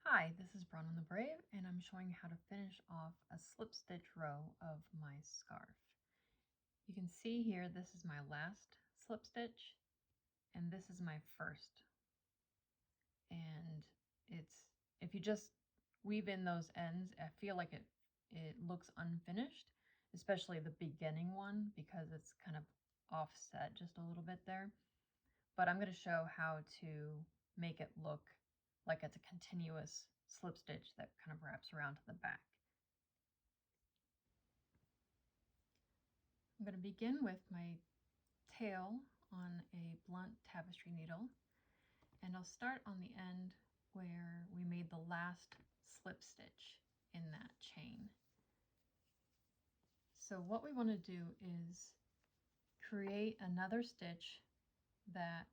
Hi, this is Bronwyn the Brave, and I'm showing you how to finish off a slip stitch row of my scarf. You can see here, this is my last slip stitch, and this is my first. And if you just weave in those ends, I feel like it looks unfinished, especially the beginning one, because it's kind of offset just a little bit there. But I'm going to show how to make it look like it's a continuous slip stitch that kind of wraps around to the back. I'm going to begin with my tail on a blunt tapestry needle, and I'll start on the end where we made the last slip stitch in that chain. So what we want to do is create another stitch that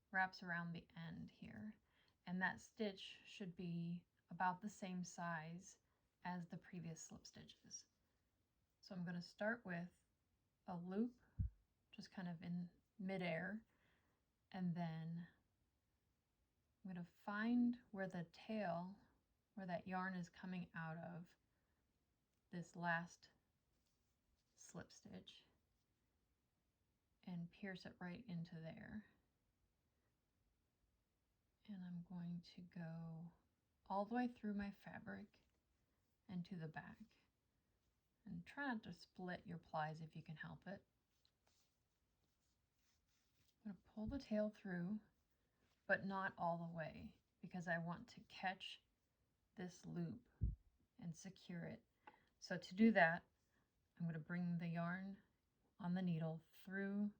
wraps around the end here, and that stitch should be about the same size as the previous slip stitches. So I'm going to start with a loop just kind of in midair, and then I'm going to find where the tail, where that yarn is coming out of this last slip stitch, and pierce it right into there. And I'm going to go all the way through my fabric and to the back. And try not to split your plies if you can help it. I'm going to pull the tail through, but not all the way, because I want to catch this loop and secure it. So to do that, I'm going to bring the yarn on the needle through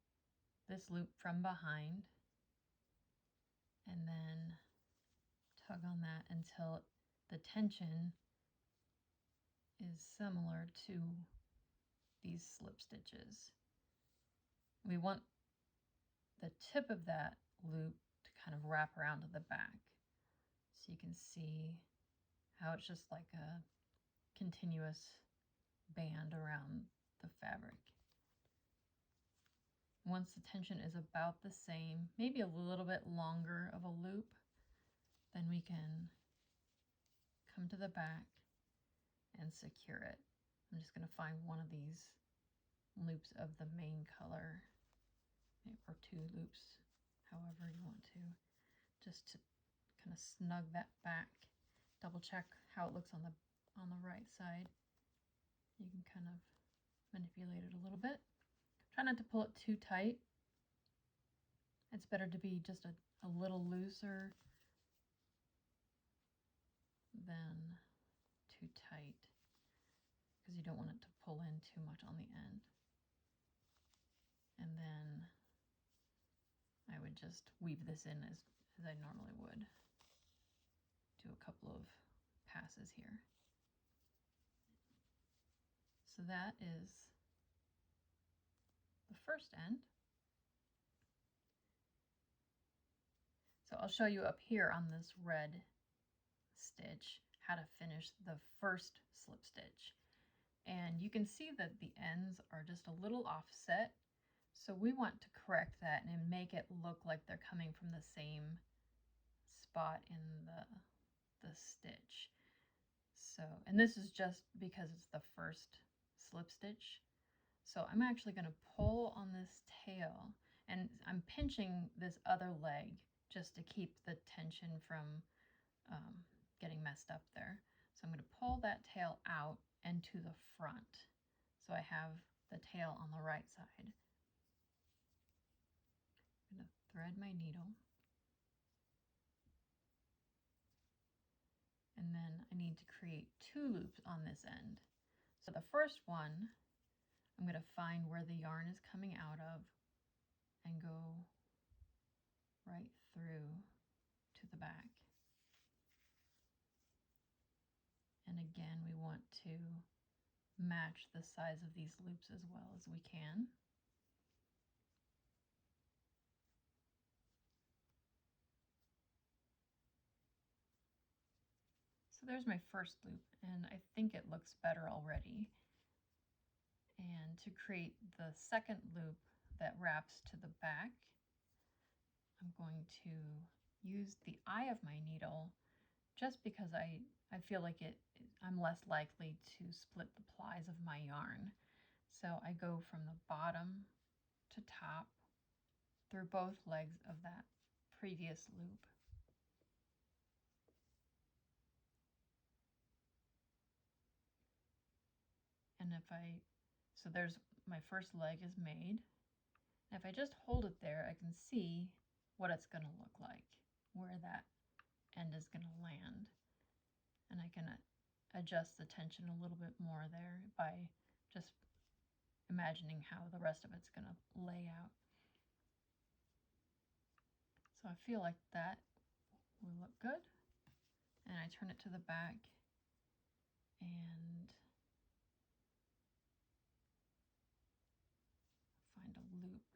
this loop from behind, and then tug on that until the tension is similar to these slip stitches. We want the tip of that loop to kind of wrap around to the back, so you can see how it's just like a continuous band around the fabric. Once the tension is about the same, maybe a little bit longer of a loop, then we can come to the back and secure it. I'm just going to find one of these loops of the main color, or two loops, however you want to, just to kind of snug that back. Double check how it looks on the right side. You can kind of manipulate it a little bit. Try not to pull it too tight. It's better to be just a little looser than too tight, because you don't want it to pull in too much on the end. And then I would just weave this in as I normally would. Do a couple of passes here. So that is the first end. So I'll show you up here on this red stitch how to finish the first slip stitch. And you can see that the ends are just a little offset. So we want to correct that and make it look like they're coming from the same spot in the stitch. So, and this is just because it's the first slip stitch. So I'm actually going to pull on this tail, and I'm pinching this other leg just to keep the tension from getting messed up there. So I'm going to pull that tail out and to the front. So I have the tail on the right side. I'm going to thread my needle. And then I need to create two loops on this end. So the first one, I'm going to find where the yarn is coming out of and go right through to the back. And again, we want to match the size of these loops as well as we can. So there's my first loop, and I think it looks better already. And to create the second loop that wraps to the back, I'm going to use the eye of my needle just because I feel like I'm less likely to split the plies of my yarn. So I go from the bottom to top through both legs of that previous loop. And so there's my first leg is made. And if I just hold it there, I can see what it's going to look like, where that end is going to land. And I can adjust the tension a little bit more there by just imagining how the rest of it's going to lay out. So I feel like that will look good. And I turn it to the back and find a loop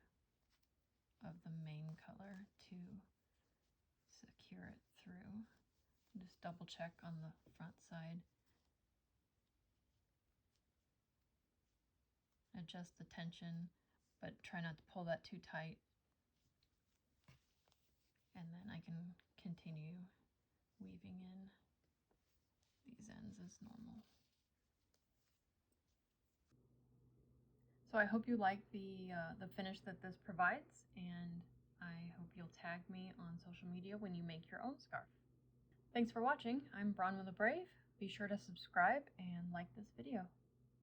of the main color to secure it through. Just double check on the front side. Adjust the tension, but try not to pull that too tight. And then I can continue weaving in these ends as normal. So I hope you like the finish that this provides, and I hope you'll tag me on social media when you make your own scarf. Thanks for watching. I'm Bronwyn the Brave. Be sure to subscribe and like this video.